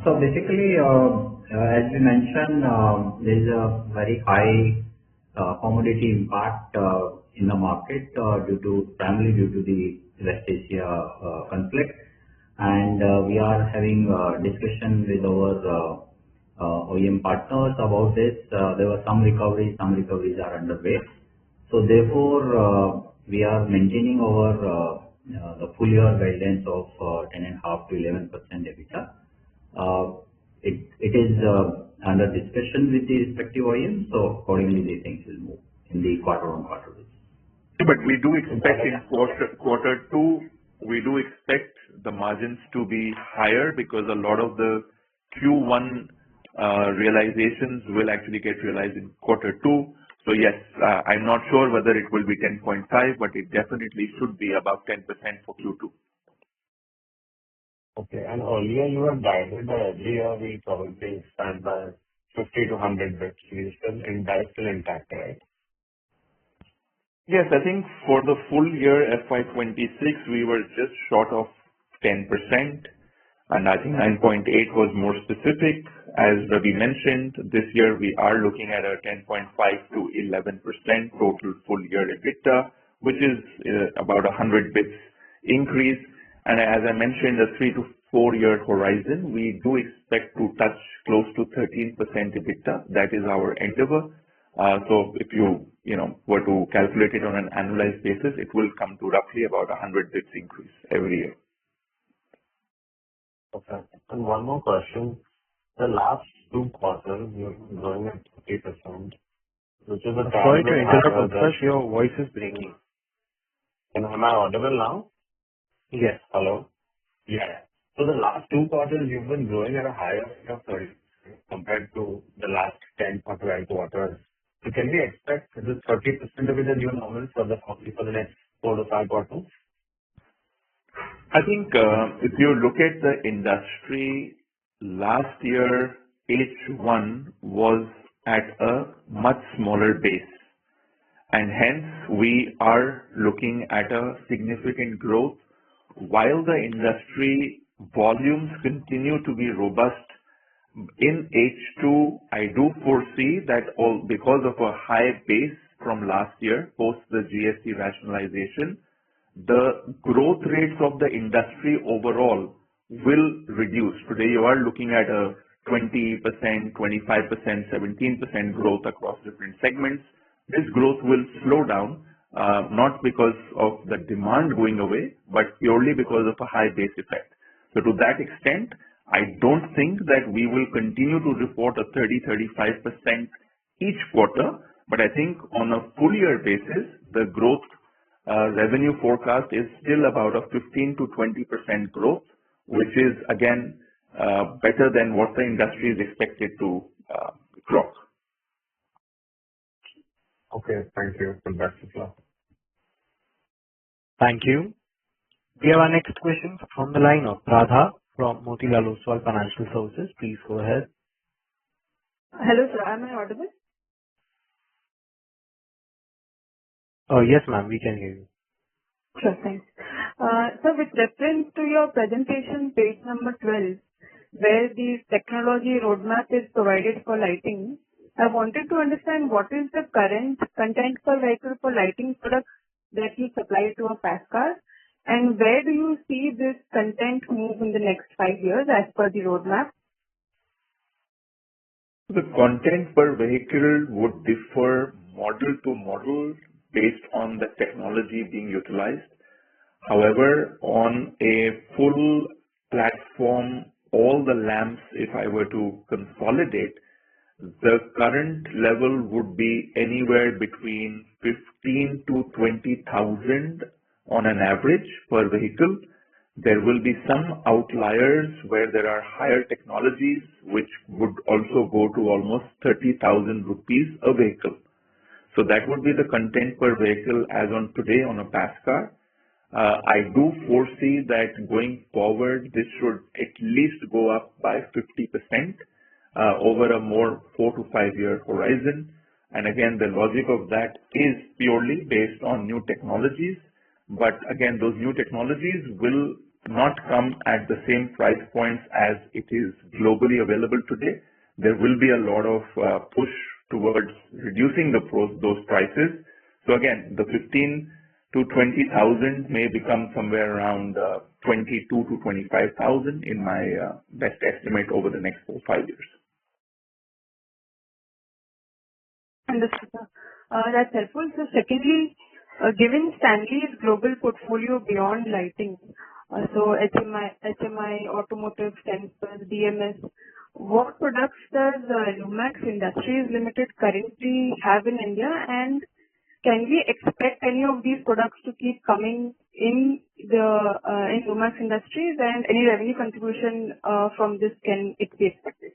So basically, as we mentioned, there is a very high commodity impact in the market primarily due to the West Asia conflict. And we are having a discussion with our OEM partners about this. There were some recoveries are underway. So therefore, we are maintaining our the full year guidance of 10.5 to 11% EBITDA. It is under discussion with the respective OEMs, so accordingly the things will move in the quarter-on-quarter basis. But we do expect in quarter two, we do expect the margins to be higher because a lot of the Q1 realizations will actually get realized in quarter two. So yes, I'm not sure whether it will be 10.5, but it definitely should be about 10% for Q2. Okay. And earlier you had guided that every year we probably expand by 50 to 100 bits. That is still intact, right? Yes, I think for the full year FY26, we were just short of 10%. And I think 9.8 was more specific. As Ravi mentioned, this year we are looking at a 10.5 to 11% total full year EBITDA which is about 100 bits increase. And as I mentioned, a 3 to 4 year horizon, we do expect to touch close to 13% EBITDA. That is our endeavor. So if you were to calculate it on an annualized basis, it will come to roughly about 100 bits increase every year. Okay. And one more question. The last 2 quarters, you're growing at 30%, which is a Sorry to interrupt, higher Utkarsh, your voice is breaking. And am I audible now? Yes. Hello? Yeah. So the last 2 quarters, you've been growing at a higher rate of 30% compared to the last 10 or 12 quarters. So can we expect this 30% to be the new normal for the next 4 to 5 quarters? I think if you look at the industry, last year H1 was at a much smaller base, and hence we are looking at a significant growth. While the industry volumes continue to be robust, in H2, I do foresee that because of a high base from last year, post the GST rationalization, the growth rates of the industry overall will reduce. Today, you are looking at a 20%, 25%, 17% growth across different segments. This growth will slow down, not because of the demand going away, but purely because of a high base effect. So to that extent, I don't think that we will continue to report a 30-35% each quarter, but I think on a full year basis, the growth revenue forecast is still about a 15 to 20% growth, which is again better than what the industry is expected to clock. Okay, thank you. Best of luck. Thank you. We have our next question from the line of Radha from Motilal Oswal Financial Services. Please go ahead. Hello, sir. Am I audible? Yes, ma'am, we can hear you. Sure, thanks. So with reference to your presentation, page number 12, where the technology roadmap is provided for lighting, I wanted to understand what is the current content per vehicle for lighting products that you supply to a pass car, and where do you see this content move in the next 5 years as per the roadmap? The content per vehicle would differ model to model based on the technology being utilized. However, on a full platform, all the lamps, if I were to consolidate, the current level would be anywhere between 15 to 20,000 on an average per vehicle. There will be some outliers where there are higher technologies, which would also go to almost 30,000 rupees a vehicle. So that would be the content per vehicle as on today on a pass car. I do foresee that going forward, this should at least go up by 50% over a more 4 to 5 year horizon. And again, the logic of that is purely based on new technologies. But again, those new technologies will not come at the same price points as it is globally available today. There will be a lot of push towards reducing those prices. So again, the 15 to 20,000 may become somewhere around 22 to 25,000 in my best estimate over the next 4 or 5 years. Understood, sir. That's helpful. So secondly, given Stanley's global portfolio beyond lighting, so HMI, automotive, sensors, DMS, what products does Lumax Industries Ltd currently have in India, and can we expect any of these products to keep coming in Lumax Industries, and any revenue contribution from this can it be expected?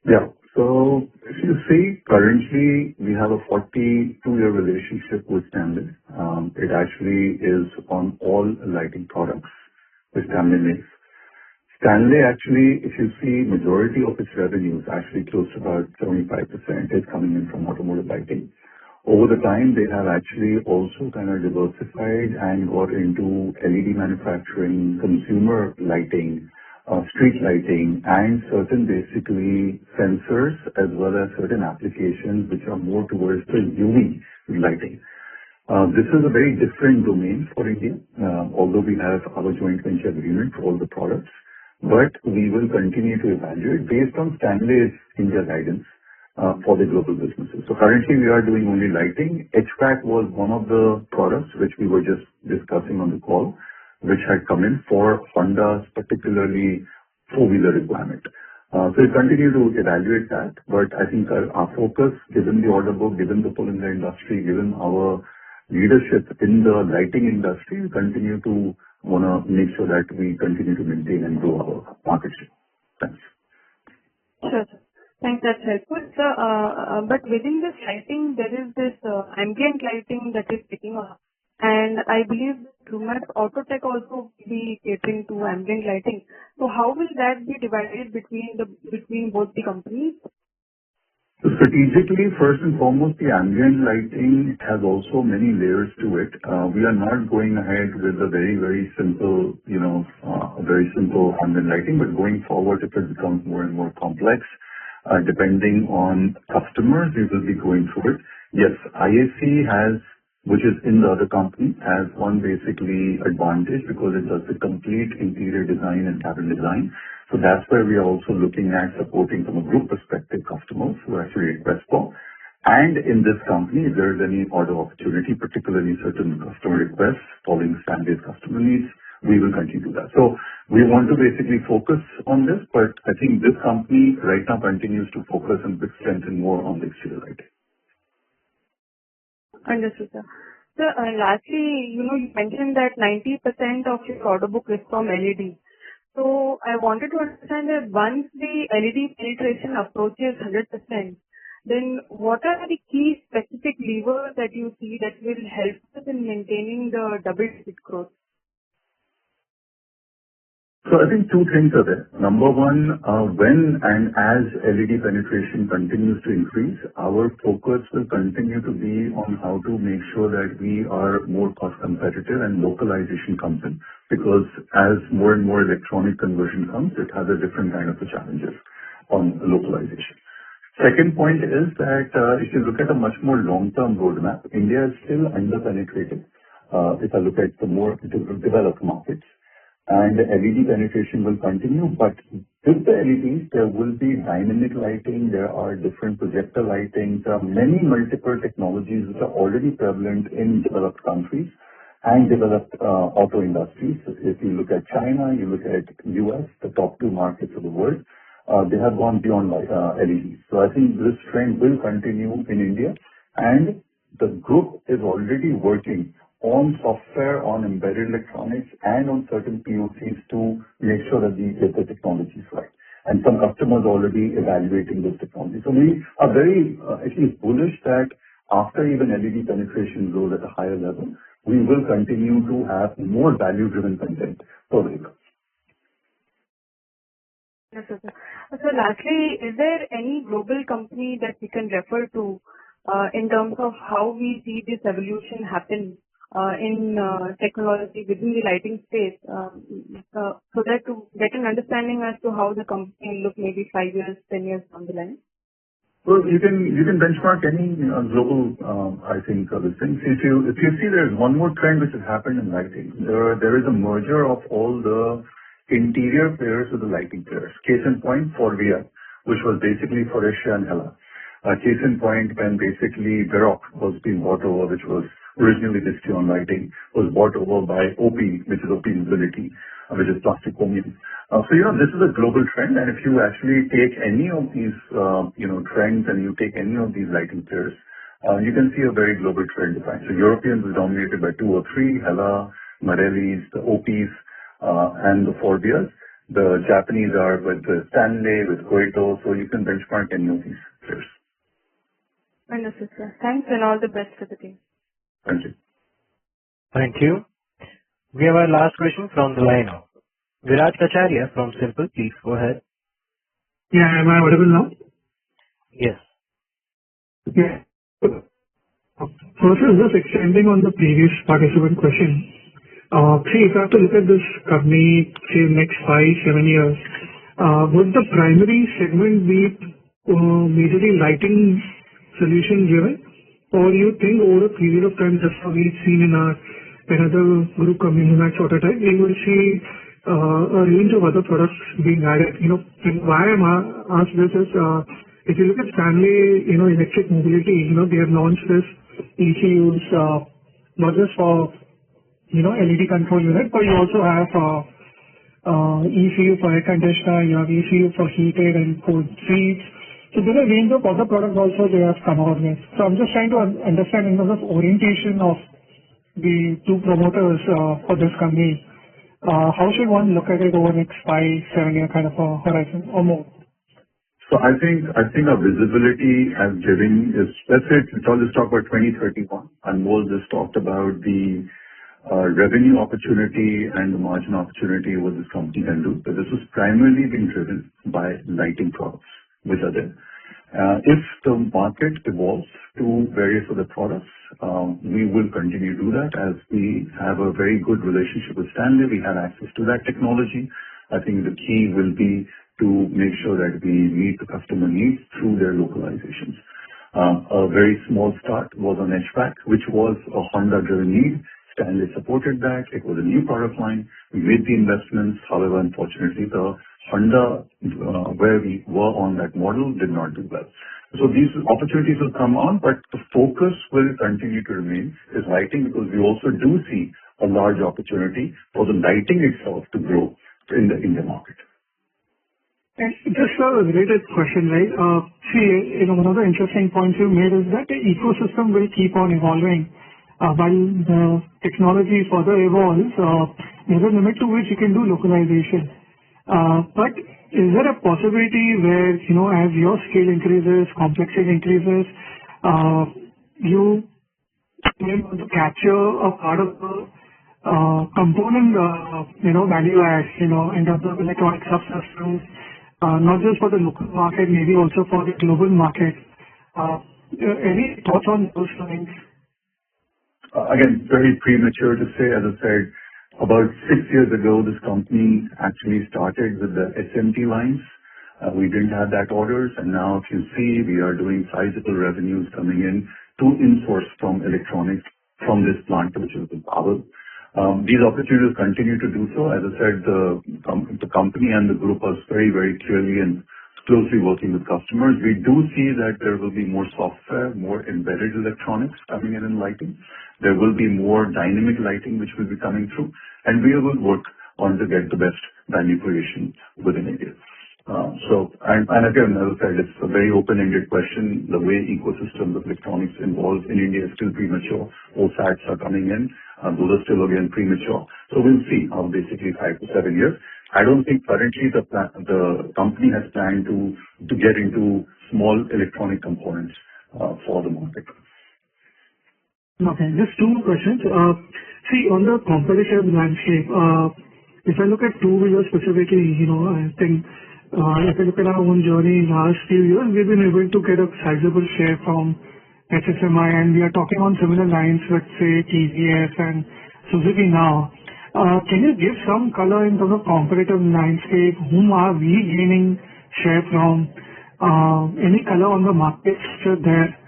Yeah. So if you see, currently we have a 42-year relationship with Stanley. It actually is on all lighting products which Stanley makes. Stanley actually, if you see, majority of its revenues, actually close to about 75% is coming in from automotive lighting. Over the time, they have actually also kind of diversified and got into LED manufacturing, consumer lighting, street lighting, and certain basically sensors as well as certain applications which are more towards the UV lighting. This is a very different domain for India, although we have our joint venture agreement for all the products, but we will continue to evaluate based on Stanley's India guidance for the global businesses. So currently we are doing only lighting. HVAC was one of the products which we were just discussing on the call, which had come in for Honda's particularly four-wheeler requirement. So we continue to evaluate that, but I think our focus, given the order book, given the pull in the industry, given our leadership in the lighting industry, we continue to want to make sure that we continue to maintain and grow our market share. Thanks. Sure, sir. Thanks. That's helpful, sir. But within this lighting, there is this ambient lighting that is picking up. And I believe Lumax Autotech also will be catering to ambient lighting. So how will that be divided between both the companies? So strategically, first and foremost, the ambient lighting has also many layers to it. We are not going ahead with a very simple, very simple ambient lighting, but going forward, if it becomes more and more complex, depending on customers, we will be going through it. Yes, IAC has, which is in the other company, has one basically advantage because it does the complete interior design and cabin design. So that's where we are also looking at supporting from a group perspective customers who actually request for. And in this company, if there is any order opportunity, particularly certain customer requests following standard customer needs, we will continue to do that. So we want to basically focus on this, but I think this company right now continues to focus and strengthen more on the exterior lighting. Understood, sir. Sir, lastly, you mentioned that 90% of your order book is from LED. So I wanted to understand that once the LED penetration approaches 100%, then what are the key specific levers that you see that will help us in maintaining the double-digit growth? So I think two things are there. Number one, when and as LED penetration continues to increase, our focus will continue to be on how to make sure that we are more cost competitive and localization comes in. Because as more and more electronic conversion comes, it has a different kind of challenges on localization. Second point is that if you look at a much more long-term roadmap, India is still under-penetrated. If I look at the more developed markets, and the LED penetration will continue, but with the LEDs, there will be dynamic lighting, there are different projector lighting, there are many multiple technologies which are already prevalent in developed countries and developed auto industries. If you look at China, you look at US, the top two markets of the world, they have gone beyond LEDs. So I think this trend will continue in India, and the group is already working on software, on embedded electronics, and on certain POCs to make sure that we get the technologies right. And some customers are already evaluating this technology. So we are very at least bullish that after even LED penetration goes at a higher level, we will continue to have more value-driven content per vehicle. Yes, sir. So lastly, is there any global company that we can refer to in terms of how we see this evolution happen in technology within the lighting space, so that to get an understanding as to how the company will look maybe 5 years, 10 years down the line? Well, you can benchmark any global, I think, this thing. If you see, there's one more trend which has happened in lighting. There is a merger of all the interior players with the lighting players. Case in point, Forvia, which was basically Faurecia and Hella. Case in point, when basically Varroc was being bought over, which was originally Distion Lighting, was bought over by OP, which is OP Mobility, which is Plastic Omnium. So, this is a global trend, and if you actually take any of these, trends and you take any of these lighting players, you can see a very global trend defined. So Europeans is dominated by two or three, Hella, Marellis, the OPs, and the Forvias. The Japanese are with Stanley, with Koito, so you can benchmark any of these players. Understood, sir. Thanks and all the best for the team. Thank you. Thank you. We have our last question from the line of Viraj Kacharia from Simple. Please go ahead. Yeah, am I audible now? Yes. Yeah. So, sir, just extending on the previous participant question. See, if I have to look at this company, say, next 5, 7 years, would the primary segment be majorly lighting solution driven? Or you think over a period of time, just how we've seen in our another group company, Lumax Autotype, we will see a range of other products being added. And why I'm asked this is, if you look at Stanley, electric mobility, they have launched this ECUs, not just for, LED control unit, but you also have ECU for air conditioner, you have ECU for heated and cold seats. So there are a range of other products also they have come out with. So I'm just trying to understand in terms of orientation of the two promoters for this company. How should one look at it over the next 5, 7 year kind of a horizon or more? So I think our visibility has given is, let's say, let's just talk about 2031. Anmol just talked about the revenue opportunity and the margin opportunity what this company can do. But this was primarily being driven by lighting products, which are there. If the market evolves to various other products, we will continue to do that as we have a very good relationship with Stanley. We have access to that technology. I think the key will be to make sure that we meet the customer needs through their localizations. A very small start was on HVAC, which was a Honda-driven need. Stanley supported that. It was a new product line. We made the investments. However, unfortunately, the Honda, where we were on that model, did not do well. So these opportunities will come on, but the focus will continue to remain is lighting, because we also do see a large opportunity for the lighting itself to grow in the India market. And just a related question, right? See, one of the interesting points you made is that the ecosystem will keep on evolving. While the technology further evolves, there's a limit to which you can do localization. But is there a possibility where, as your scale increases, complexity increases, you may want to capture a part of the component, value add, in terms of electronic subsystems, not just for the local market, maybe also for the global market. Any thoughts on those lines? Again, very premature to say. As I said, about 6 years ago, this company actually started with the SMT lines. We didn't have that orders, and now if you see, we are doing sizable revenues coming in to in-source from electronics from this plant, which is in Bawal. These opportunities continue to do so. As I said, the company and the group are very, very clearly and closely working with customers. We do see that there will be more software, more embedded electronics coming in lighting. There will be more dynamic lighting which will be coming through, and we will work on to get the best value creation within India. And again, as I said, it's a very open-ended question. The way ecosystems of electronics involved in India is still premature. OSATs are coming in. Those are still, again, premature. So we'll see how basically 5 to 7 years. I don't think currently the company has planned to get into small electronic components for the market. Okay, just two questions. See, on the competitive landscape, if I look at two-wheelers specifically, I think if I look at our own journey in the last few years, we've been able to get a sizable share from HSMI, and we are talking on similar lines with, say, TVS and Suzuki now. Can you give some color in terms of competitive landscape? Whom are we gaining share from? Any color on the market structure there?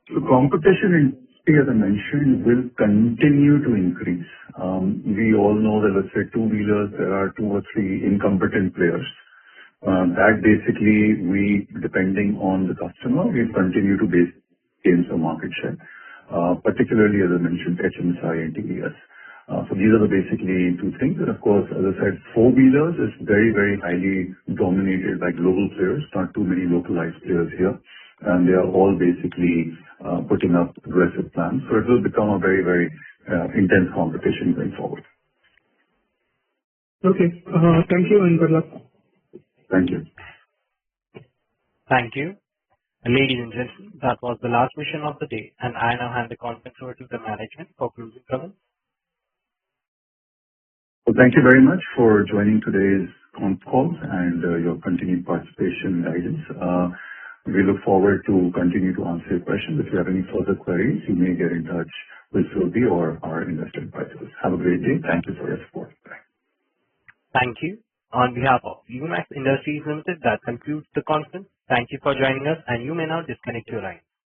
The competition in, as I mentioned, will continue to increase. We all know that, let's say, two-wheelers, there are 2 or 3 incompetent players. That basically, depending on the customer, we continue to gain some market share, particularly, as I mentioned, HMSI and TVS. So these are the basically 2 things. And of course, as I said, four-wheelers is very, very highly dominated by global players, not too many localized players here. And they are all basically putting up aggressive plans. So it will become a very, very intense competition going forward. Okay. Thank you and good luck. Thank you. Thank you. Ladies and gentlemen, that was the last question of the day, and I now hand the conference over to the management for closing comments. Well, thank you very much for joining today's call and your continued participation and guidance. We look forward to continue to answer your questions. If you have any further queries, you may get in touch with Surabhi or our investor advisors. Have a great day. Thank you for your support. Bye. Thank you. On behalf of Lumax Industries Ltd, that concludes the conference. Thank you for joining us, and you may now disconnect your line.